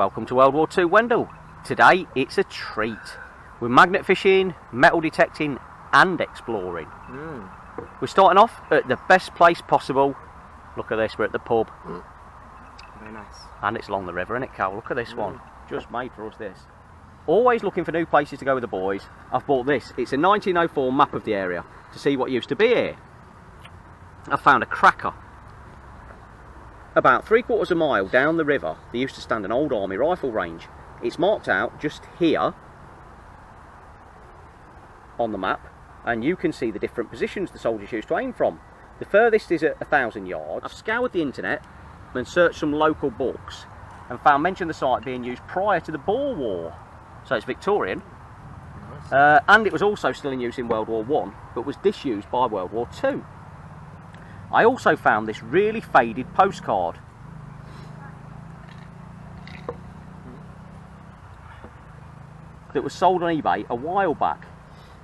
welcome to World War II Wendell. Today it's a treat. We're magnet fishing, metal detecting and exploring. We're starting off at the best place possible. Look at this, we're at the pub. Very nice. And it's along the river, isn't it, Cal? Look at this one. Just made for us this. Always looking for new places to go with the boys. I've bought this. It's a 1904 map of the area to see what used to be here. I found a cracker. About 3/4 of a mile down the river, there used to stand an old army rifle range. It's marked out just here on the map, and you can see the different positions the soldiers used to aim from. The furthest is at 1,000 yards. I've scoured the internet and searched some local books and found mention of the site being used prior to the Boer War. So it's Victorian. Nice. And it was also still in use in World War I, but was disused by World War II. I also found this really faded postcard. That was sold on eBay a while back,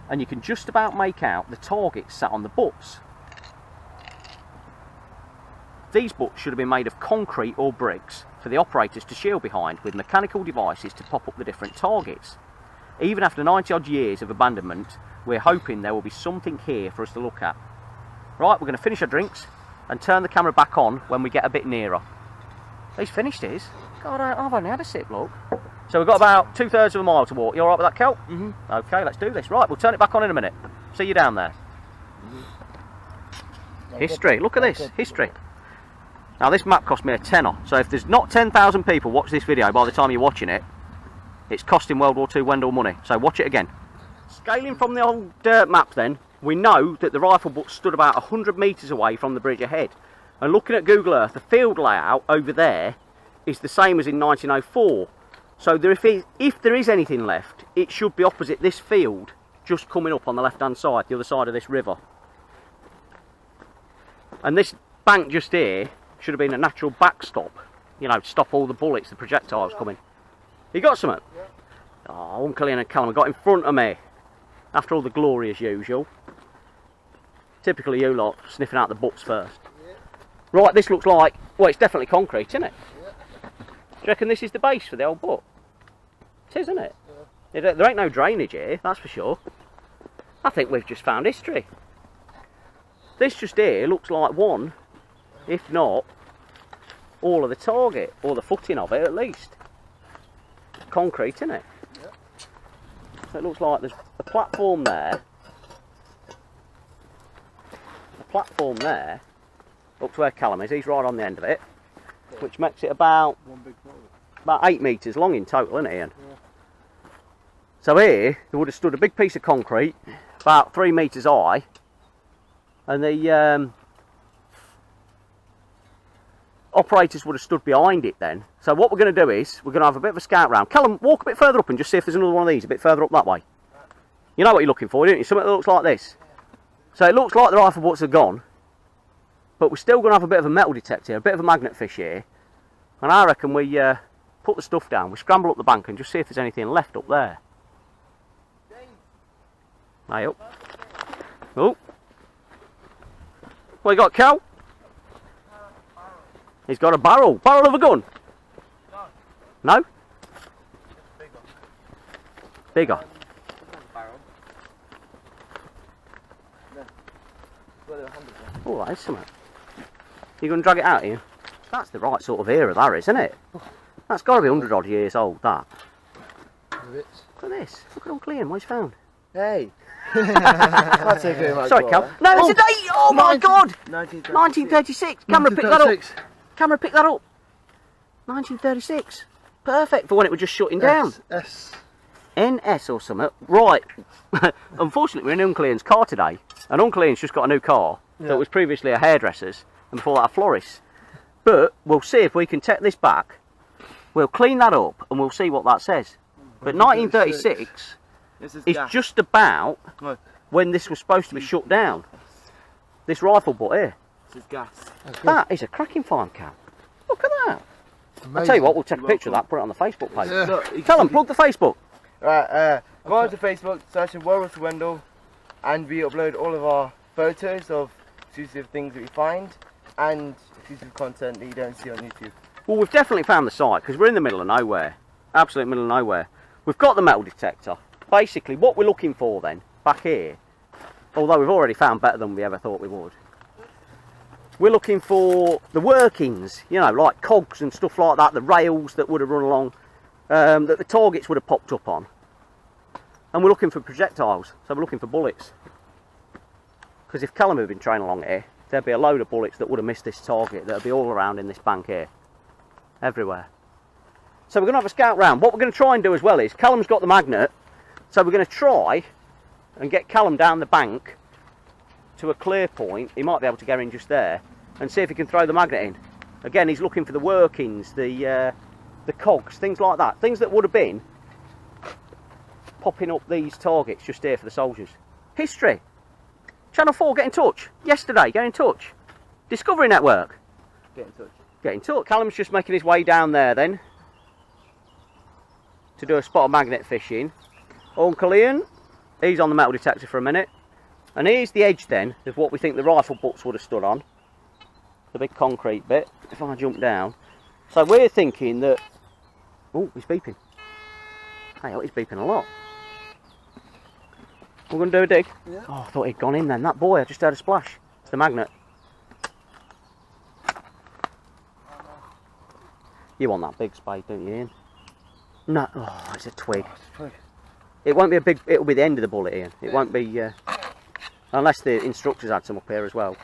and you can just about make out the targets sat on the butts. These butts should have been made of concrete or bricks for the operators to shield behind with mechanical devices to pop up the different targets. Even after 90 odd years of abandonment, we're hoping there will be something here for us to look at. Right, we're going to finish our drinks and turn the camera back on when we get a bit nearer. He's finished his. God, I've only had a sip, look. So we've got about 2/3 of a mile to walk. You alright with that, Kel? Okay, let's do this. Right, we'll turn it back on in a minute. See you down there. History, look at this, history. Now this map cost me a tenner, so if there's not 10,000 people watch this video by the time you're watching it, it's costing World War II Wendell money, so watch it again. Scaling from the old dirt map then, we know that the rifle butt stood about 100 metres away from the bridge ahead. And looking at Google Earth, the field layout over there is the same as in 1904. So if there is anything left, it should be opposite this field, just coming up on the left hand side, the other side of this river. And this bank just here should have been a natural backstop, you know, to stop all the bullets, the projectiles coming. You got something? Yeah. Oh, Uncle Ian and Callum got in front of me. After all the glory as usual. Typically you lot sniffing out the butts first. Yeah. Right, this looks like, well, it's definitely concrete, isn't it? Yeah. Do you reckon this is the base for the old butt? It is, isn't it? Yeah. There ain't no drainage here, that's for sure. I think we've just found history. This just here looks like one, if not all of the target, or the footing of it at least. Concrete, isn't it? Yeah. So it looks like there's a platform there. A platform there. Up to where Callum is, he's right on the end of it. Yeah. Which makes it about 8 metres long in total, isn't it, Ian? Yeah. So here, there would have stood a big piece of concrete, about 3 metres high, and the operators would have stood behind it then. So what we're going to do is, we're going to have a bit of a scout round. Callum, walk a bit further up and just see if there's another one of these a bit further up that way. You know what you're looking for, don't you? Something that looks like this. So it looks like the rifle butts are gone, but we're still going to have a bit of a metal detector, a bit of a magnet fish here. And I reckon we put the stuff down, we scramble up the bank and just see if there's anything left up there. Hey up. Oh. What you got, Cal? He's got a barrel. Barrel of a gun? No? No? Bigger. Oh, that is something. You going to drag it out here? That's the right sort of era, that is, isn't it? That's got to be 100 odd years old, that. Look at this. Look at Uncle Ian, what he's found. Hey! That's okay, sorry, Cal. No, it's a date! Oh my God! 1936. Camera pick that up. Camera pick that up. 1936. Perfect for when it was just shutting down. NS or something. Right. Unfortunately, we're in Uncle Ian's car today, and Uncle Ian's just got a new car that was previously a hairdresser's, and before that a florist's. But we'll see if we can take this back. We'll clean that up, and we'll see what that says. But 1936 is just about when this was supposed to be shut down. This rifle butt here. This is gas. That is a cracking farm cam. Look at that. Amazing. I'll tell you what, we'll take a picture of that, put it on the Facebook page. Yeah. Look, tell them, plug the Facebook. Right, go on to Facebook, search World War II Wendell, and we upload all of our photos of exclusive things that we find and exclusive content that you don't see on YouTube. Well, we've definitely found the site because we're in the middle of nowhere. Absolute middle of nowhere. We've got the metal detector. Basically, what we're looking for then, back here, although we've already found better than we ever thought we would, we're looking for the workings, you know, like cogs and stuff like that, the rails that would have run along, that the targets would have popped up on. And we're looking for projectiles, so we're looking for bullets. Because if Callum had been training along here, there'd be a load of bullets that would have missed this target, that'd be all around in this bank here. Everywhere. So we're going to have a scout round. What we're going to try and do as well is, Callum's got the magnet, so we're going to try and get Callum down the bank to a clear point. He might be able to get in just there and see if he can throw the magnet in. Again, he's looking for the workings, the cogs, things like that. Things that would have been popping up these targets just here for the soldiers. History. Channel 4, get in touch. Yesterday, get in touch. Discovery Network. Get in touch. Get in touch. Callum's just making his way down there then to do a spot of magnet fishing. Uncle Ian, he's on the metal detector for a minute. And here's the edge then of what we think the rifle butts would have stood on. The big concrete bit, if I jump down. So we're thinking that... Oh, he's beeping. Hey, he's beeping a lot. We're going to do a dig? Yeah. Oh, I thought he'd gone in then. That boy, I just heard a splash. It's the magnet. You want that big spade, don't you, Ian? No, oh, it's a twig. It won't be a big, it'll be the end of the bullet, Ian. It won't be, unless the instructors had some up here as well.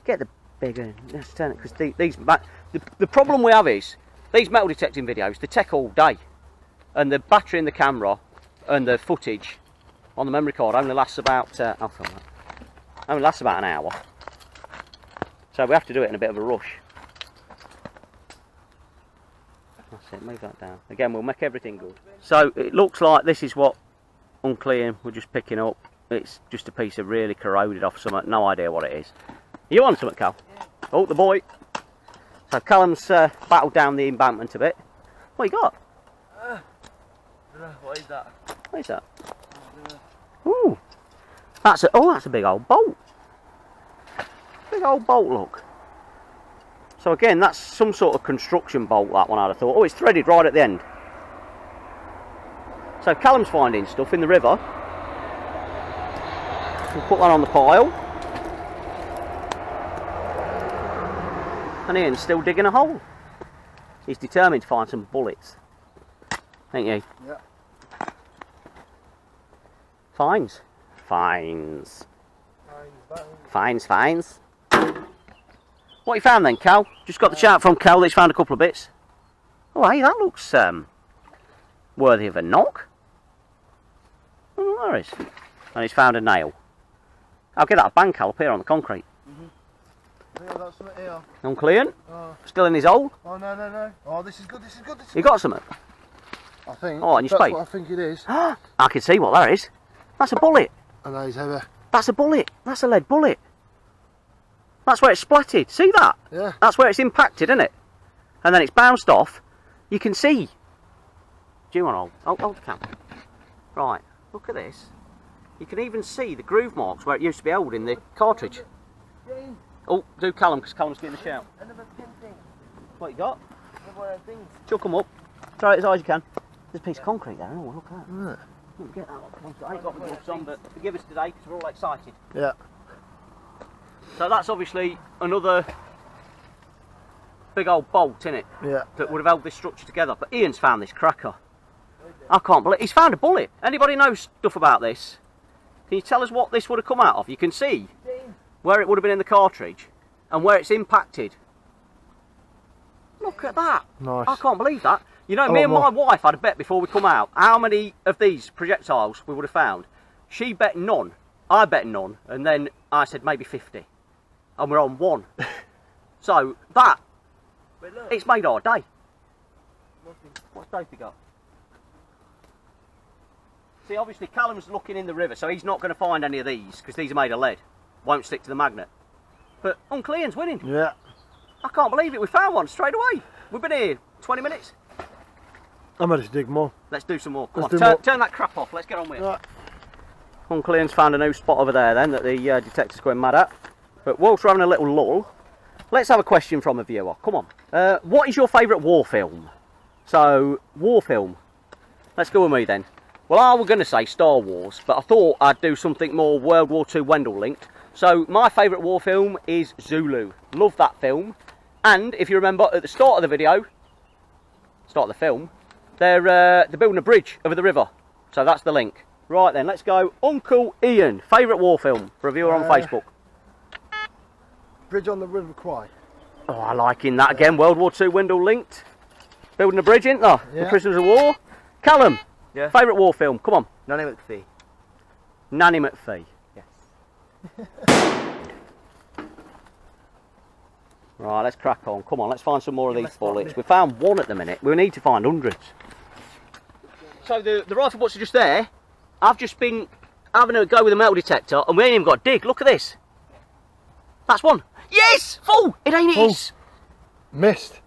Get the bigger, let's turn it, because the problem we have is, these metal detecting videos, they take all day. And the battery in the camera and the footage on the memory card only lasts about, I'll film that, only lasts about an hour. So we have to do it in a bit of a rush. That's it, move that down. Again, we'll make everything good. So it looks like this is what Uncle Ian we're just picking up. It's just a piece of really corroded off something, no idea what it is. You on something, Cal? Yeah. Oh, the boy. So Callum's battled down the embankment a bit. What you got? What is that? What is that? Ooh, that's a big old bolt. Big old bolt, look. So again, that's some sort of construction bolt, that one I'd have thought. Oh, it's threaded right at the end. So Callum's finding stuff in the river. We'll put that on the pile. And Ian's still digging a hole. He's determined to find some bullets. Ain't you? Yeah. Fines. Fines. Fines. What you found then, Cal? Just got the shout from Cal that he's found a couple of bits. Oh, hey, that looks worthy of a knock. Oh, there is. And he's found a nail. I'll get that bank, Cal, up here on the concrete. Yeah, that's something here. Uncle Ian? Oh. Still in his hole? Oh, no. Oh, this is good. You got something? I think. Oh, on your spade? That's what I think it is. I can see what that is. That's a bullet. I know, he's heavy. That's a bullet. That's a lead bullet. That's where it's splatted. See that? Yeah. That's where it's impacted, isn't it? And then it's bounced off. You can see. Do you want to hold the camera? Right. Look at this. You can even see the groove marks where it used to be held in the cartridge. Oh, do Callum, because Callum's getting the shout. Another pin thing. What you got? Another one of them things. Chuck them up. Throw it as high as you can. There's a piece of concrete there. Oh, look at that. Yeah. Get that one. I ain't got my gloves on, but forgive us today because we're all excited. Yeah. So that's obviously another big old bolt, innit? Yeah. That would have held this structure together. But Ian's found this cracker. I can't believe he's found a bullet. Anybody knows stuff about this? Can you tell us what this would have come out of? You can see where it would have been in the cartridge and where it's impacted. Look at that. Nice. I can't believe that. You know, me and my wife had a bet before we come out how many of these projectiles we would have found. She bet none. I bet none. And then I said maybe 50. And we're on one. So that, it's made our day. What's Dopey got? See, obviously Callum's looking in the river, so he's not going to find any of these because these are made of lead. Won't stick to the magnet. But Uncle Ian's winning. Yeah. I can't believe it. We found one straight away. We've been here 20 minutes. I'm ready to dig more. Let's do some more. Come Let's on, turn that crap off. Let's get on with it. Right. Uncle Ian's found a new spot over there then that the detective's going mad at. But whilst we're having a little lull, let's have a question from a viewer. Come on. What is your favourite war film? So, war film. Let's go with me then. Well, I was going to say Star Wars, but I thought I'd do something more World War II Wendell linked. So, my favourite war film is Zulu. Love that film. And, if you remember, at the start of the video, start of the film, they're building a bridge over the river. So, that's the link. Right then, let's go. Uncle Ian, favourite war film for a viewer on Facebook. Bridge on the River Kwai. Oh, I like in that again. World War II Wendell linked. Building a bridge, isn't there? Yeah. The prisoners of war. Callum, Yeah. favourite war film. Come on. Nanny McPhee. Nanny McPhee. Yes. Right, let's crack on. Come on, let's find some more of these Let's find bullets. it. We found one at the minute. We need to find hundreds. So the rifle butts are just there. I've just been having a go with a metal detector and we ain't even got a dig. Look at this. That's one. Yes! Full! It ain't Full. his. Missed.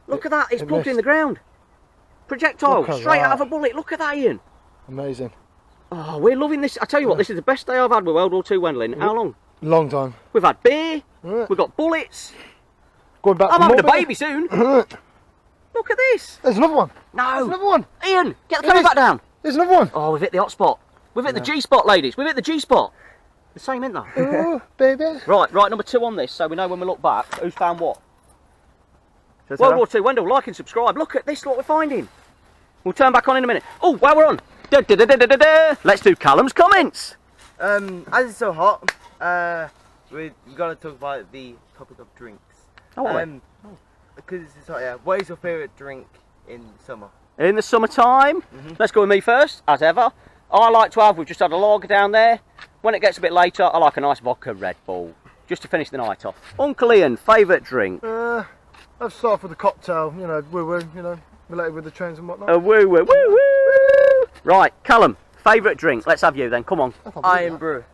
Look at that. It's it plugged in missed. the ground. Projectile. Look at Straight out that. of a bullet. Look at that, Ian. Amazing. Oh, we're loving this. I tell you what, this is the best day I've had with World War II Wendell in how long? Long time. We've had beer. Right. We've got bullets. Going back I'm for having a more baby soon. Look at this. There's another one. No. There's another one. Ian, get the It camera is. back down. There's another one. Oh, we've hit the hot spot. We've hit the G spot, ladies. We've hit the G spot. The same, isn't there? Oh, baby. Right, number 2 on this, so we know when we look back who's found what. Shall I World turn War II Wendell, like and subscribe. Look at this, what we're finding. We'll turn back on in a minute. Oh, while we're on, let's do Callum's comments. As it's so hot, we're gonna talk about the topic of drinks. Oh, are we? Because it's hot, yeah. What is your favourite drink in summer? In the summertime, let's go with me first, as ever. I like to have, we've just had a lager down there. When it gets a bit later, I like a nice vodka Red Bull, just to finish the night off. Uncle Ian, favourite drink? Let's start off with the cocktail, you know, woo-woo, you know, related with the trains and whatnot. A woo woo woo woo. Right, Callum, favourite drink. Let's have you then. Come on. Iron brew.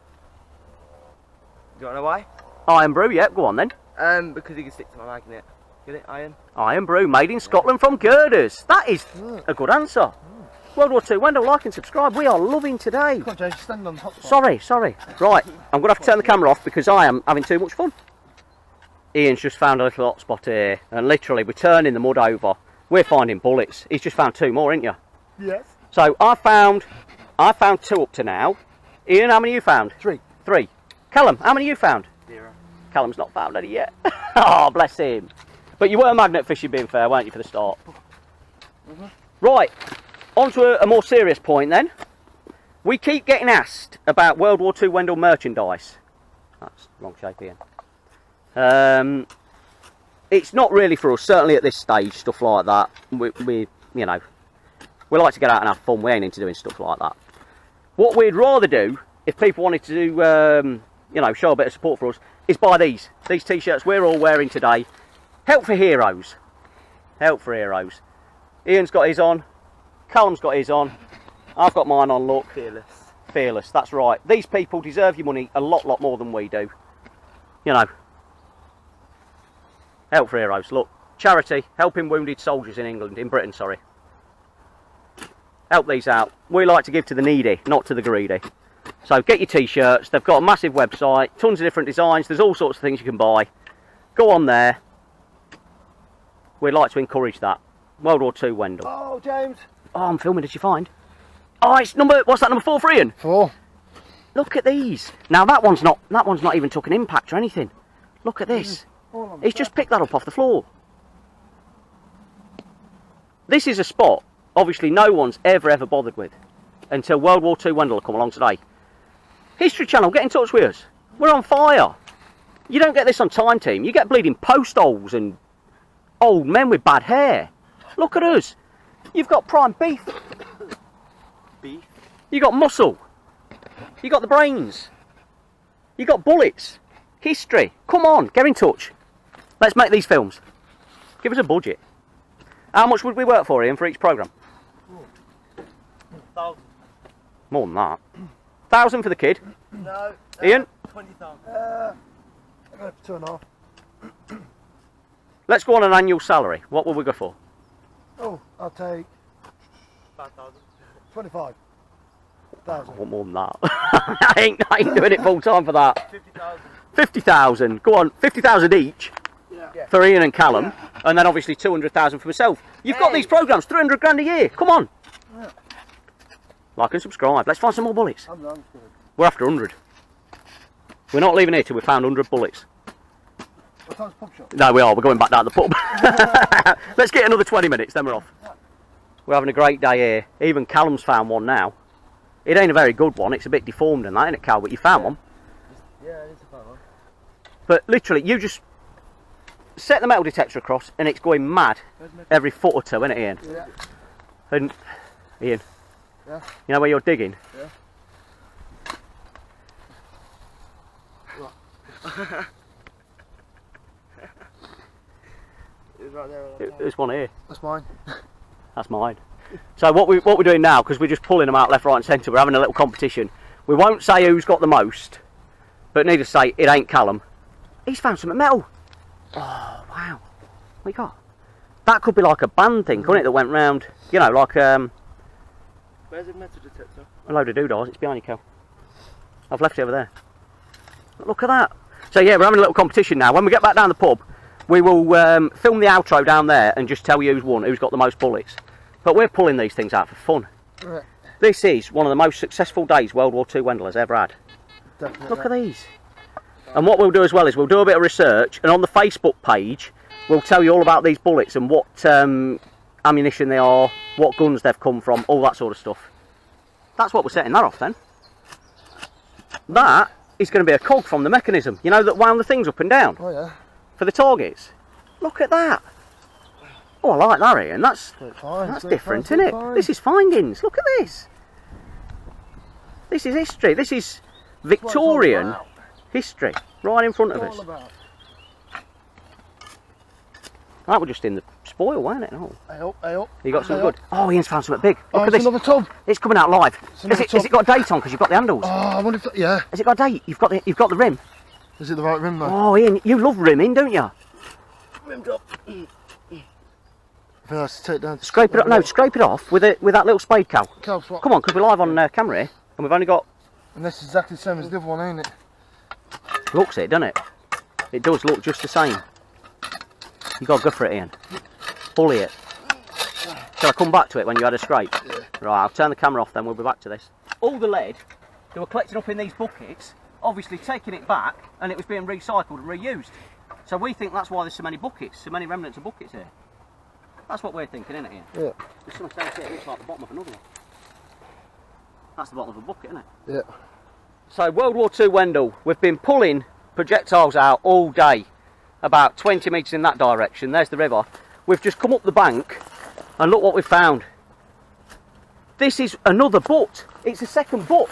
Do you wanna know why? Iron brew. Yep. Go on then. Because you can stick to my magnet. Get it? Iron? Iron brew, made in Scotland from girders. That is a good answer. World War II Wendell, like and subscribe. We are loving today. Come on, James, stand on the hot spot. Sorry. Right, I'm going to have to turn the camera off because I am having too much fun. Ian's just found a little hot spot here, and literally we're turning the mud over. We're finding bullets. He's just found 2 more, ain't you? Yes. So I found 2 up to now. Ian, how many you found? 3. 3. Callum, how many you found? 0. Callum's not found any yet. Oh, bless him. But you were magnet fishing, being fair, weren't you, for the start? Right, on to a more serious point then. We keep getting asked about World War II Wendell merchandise. That's wrong shape, Ian. It's not really for us, certainly at this stage, stuff like that. We you know, we like to get out and have fun. We ain't into doing stuff like that. What we'd rather do, if people wanted to do, you know, show a bit of support for us, is buy these t-shirts we're all wearing today. Help for Heroes. Help for Heroes. Ian's got his on. Callum's got his on. I've got mine on, look. Fearless. Fearless, that's right. These people deserve your money a lot more than we do. You know. Help for Heroes, look. Charity, helping wounded soldiers in England, in Britain, sorry. Help these out. We like to give to the needy, not to the greedy. So get your t-shirts. They've got a massive website, tons of different designs. There's all sorts of things you can buy. Go on there. We'd like to encourage that. World War II Wendell. Oh, James. Oh, I'm filming. Did you find? Oh, it's what's that, number 4 for Ian? 4. Look at these. Now that one's not even took an impact or anything. Look at this. He's just picked that up off the floor. This is a spot obviously no one's ever bothered with until World War II Wendell will come along today. History Channel, get in touch with us. We're on fire. You don't get this on Time Team. You get bleeding post holes and old men with bad hair. Look at us. You've got prime beef. Beef. You got muscle. You got the brains. You got bullets. History. Come on, get in touch. Let's make these films. Give us a budget. How much would we work for, Ian, for each programme? 1,000. More than that. 1,000 for the kid. No. Ian? 20,000. I got it for 2.5. Let's go on an annual salary. What will we go for? Oh, I'll take 5,000. 25,000. I want more than that. I ain't doing it full time for that. 50,000. 50,000. Go on, 50,000 each. Yeah. for Ian and Callum, and then obviously 200,000 for myself. You've got these programmes, 300 grand a year. Come on. Yeah. Like and subscribe. Let's find some more bullets. I'm good. We're after 100. We're not leaving here till we've found 100 bullets. What time's pub shop? No, we are. We're going back down the pub. Let's get another 20 minutes, then we're off. We're having a great day here. Even Callum's found one now. It ain't a very good one. It's a bit deformed and that, ain't it, Cal? But you found one. Yeah, it's a fun one. But literally, you just set the metal detector across and it's going mad every foot or two, isn't it, Ian? Yeah. And Ian, Yeah. you know where you're digging? Yeah. It's right there. There's one here. That's mine. That's mine. So what we're doing now, because we're just pulling them out left, right and centre, we're having a little competition. We won't say who's got the most, but needless to say, it ain't Callum. He's found some metal. Oh, wow. What you got? That could be like a band thing, couldn't it, that went round, you know, like Where's the metal detector? a load of doodahs. It's behind you, Cal. I've left it over there. Look at that. So yeah, we're having a little competition now. When we get back down the pub, we will film the outro down there and just tell you who's won, who's got the most bullets. But we're pulling these things out for fun. Right. This is one of the most successful days World War II Wendell has ever had. Definitely. Look at these. And what we'll do as well is we'll do a bit of research, and on the Facebook page we'll tell you all about these bullets and what ammunition they are, what guns they've come from, all that sort of stuff. That's what we're setting that off then. That is going to be a cog from the mechanism, you know, that wound the things up and down Oh yeah. for the targets. Look at that. Oh, I like that, Ian. That's different, isn't it? This is findings. Look at this. This is history. This is Victorian history right in front of us. That was just in the spoil, wasn't it? Oh. Hey up. You got something good? Oh, Ian's found something big. Look Oh, at this. another tub. It's coming out live. another Has tub. it got a date on? Because you've got the handles. Oh, I wonder if yeah. Has it got a date? You've got the rim. Is it the right rim though? Oh, Ian, you love rimming, don't you? Rimmed up. I think I have to take it down. Scrape it up. No, scrape it off with that little spade, Cal. Cal, swap. Come on, because we're live on camera here, and we've only got. And that's exactly the same as the other one, ain't it? Looks it, doesn't it? It does look just the same. You got to go for it, Ian. Bully it. Shall I come back to it when you had a scrape? Yeah. Right, I'll turn the camera off then, we'll be back to this. All the lead that were collected up in these buckets, obviously taking it back, and it was being recycled and reused. So we think that's why there's so many buckets, so many remnants of buckets here. That's what we're thinking, isn't it, Ian? Yeah. There's something down here that looks like the bottom of another one. That's the bottom of a bucket, isn't it? Yeah. So World War II Wendell, we've been pulling projectiles out all day, about 20 metres in that direction. There's the river. We've just come up the bank and look what we've found. This is another butt. It's a second butt.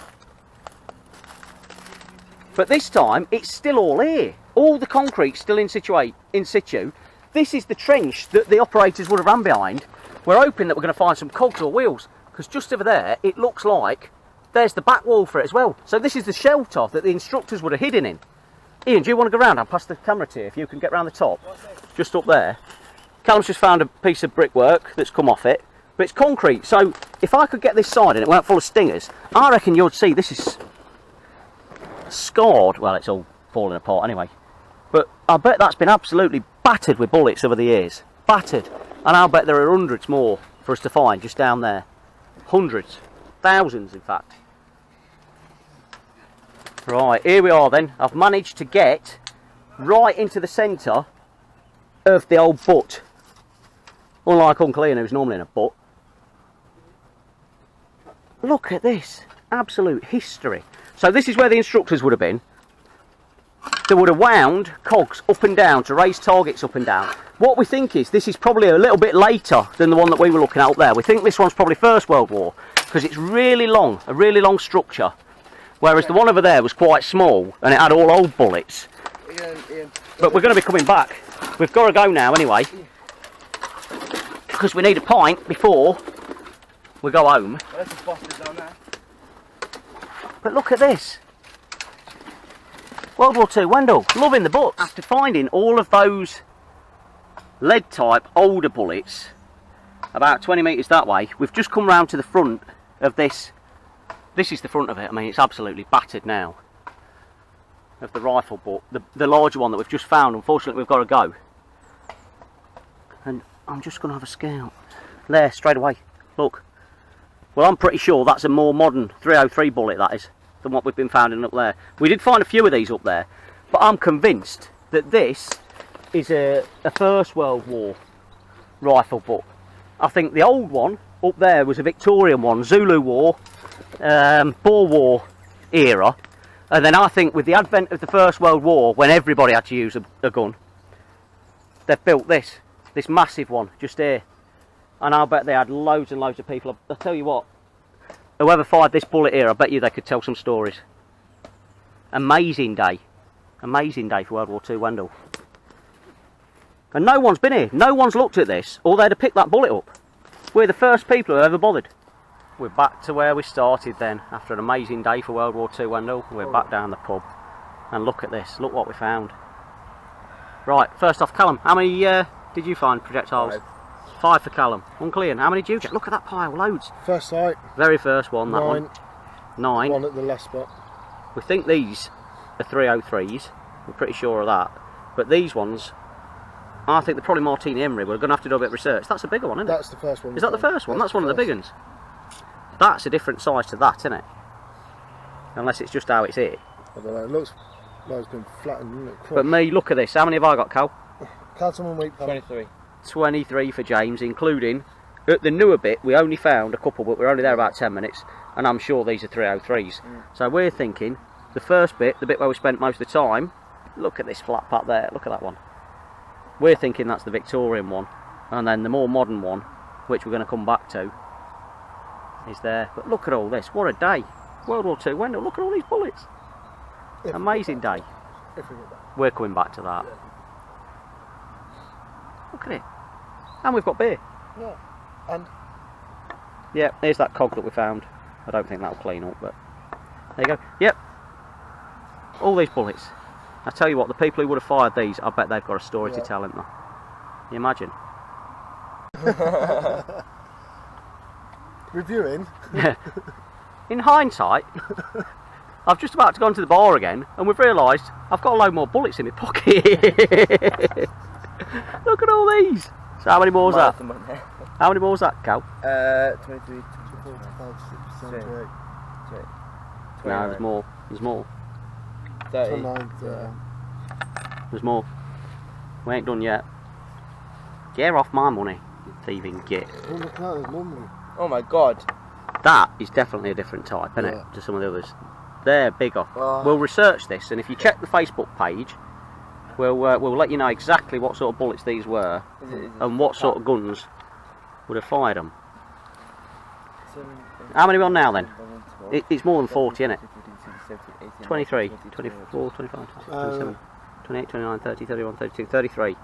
But this time it's still all here. All the concrete's still in situ. This is the trench that the operators would have ran behind. We're hoping that we're going to find some cogs or wheels, because just over there it looks like there's the back wall for it as well. So this is the shelter that the instructors would have hidden in. Ian, do you want to go round? I'll pass the camera to you if you can get round the top. Just up there. Callum's just found a piece of brickwork that's come off it, but it's concrete. So if I could get this side and it weren't full of stingers, I reckon you'd see this is scarred. Well, it's all falling apart anyway. But I bet that's been absolutely battered with bullets over the years. Battered. And I'll bet there are hundreds more for us to find just down there. Hundreds. Thousands, in fact. Right, here we are then. I've managed to get right into the centre of the old butt. Unlike Uncle Ian, who's normally in a butt. Look at this. Absolute history. So this is where the instructors would have been. They would have wound cogs up and down to raise targets up and down. What we think is this is probably a little bit later than the one that we were looking at up there. We think this one's probably First World War, because it's really long, a really long structure. Whereas the one over there was quite small and it had all old bullets. Ian. But we're going to be coming back. We've got to go now anyway, because we need a pint before we go home. There's the bosses down there. But look at this. World War II Wendell, loving the butts. After finding all of those lead type older bullets about 20 metres that way, we've just come round to the front of this. This is the front of it. I mean, it's absolutely battered now. Of the rifle butt, the larger one that we've just found. Unfortunately, we've got to go. and I'm just going to have a scout. There, straight away. Look. Well, I'm pretty sure that's a more modern 303 bullet, that is, than what we've been finding up there. We did find a few of these up there, but I'm convinced that this is a First World War rifle butt. I think the old one up there was a Victorian one, Zulu War, Boer War era, and then I think with the advent of the First World War, when everybody had to use a gun, they've built this massive one just here. And I'll bet they had loads and loads of people. I'll tell you what, whoever fired this bullet here, I bet you they could tell some stories. Amazing day for World War II Wendell. And no one's been here, no one's looked at this, or they'd have picked that bullet up. We're the first people who ever bothered. We're back to where we started then, after an amazing day for World War II Wendell. We're back down the pub, and look at this, look what we found. Right, first off, Callum, how many did you find projectiles? 5 for Callum. Uncle Ian, how many did you get? Look at that pile, loads. First sight. Very first one, that 9. one. 9. 1 at the last spot. We think these are 303s. We're pretty sure of that. But these ones, I think they're probably Martini Emery. We're going to have to do a bit of research. That's a bigger one, isn't it? That's the first one. Is that the first one? That's one of the big ones. That's a different size to that, isn't it? Unless it's just how it's here. I don't know. It looks like it's been flattened, isn't it? But me, look at this. How many have I got, Cal? Count them on week. 23. 23 for James, including at the newer bit. We only found a couple, but we're only there about 10 minutes, and I'm sure these are 303s. So we're thinking the first bit, the bit where we spent most of the time. Look at this flat pat there. Look at that one. We're thinking that's the Victorian one, and then the more modern one, which we're going to come back to, is there. But look at all this. What a day! World War II Wendell. Look at all these bullets. Amazing day. If we get back. We're coming back to that. Look at it. And we've got beer. Yeah. And Yeah, here's that cog that we found. I don't think that'll clean up, but there you go. Yep. All these bullets. I tell you what, the people who would have fired these, I bet they've got a story to tell, haven't they? You imagine? reviewing. In hindsight, I've just about to go into the bar again, and we've realised I've got a load more bullets in my pocket. Look at all these. So how many more is that? How many more is that, Cal? 23, 24, 25, 26, 28. No, there's more. There's more. 30. 29, There's more. We ain't done yet. Get off my money, you thieving git. Oh, look at that, there's more money. Oh my god. That is definitely a different type, isn't it, to some of the others. They're bigger. We'll research this, and if you check the Facebook page, we'll let you know exactly what sort of bullets these were and what sort of guns would have fired them. How many are we on now then? It's more than 40, isn't it? 23, 24, 25, 26, 27, 28, 29, 30, 31, 32, 33,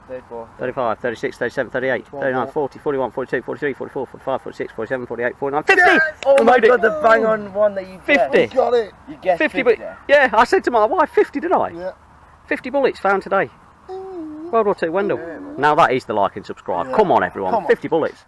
34. 35, 36, 37, 38, 39, 40, 41, 42, 43, 44, 45, 46, 47, 48, 49, 50! Oh We my made it. god, the bang on one that you 50. You got it! You guessed 50, 50. but yeah, I said to my wife, 50 did I? Yeah. 50 bullets found today. World War II Wendell. Now that is the like and subscribe. Yeah. Come on everyone, Come on. 50 bullets.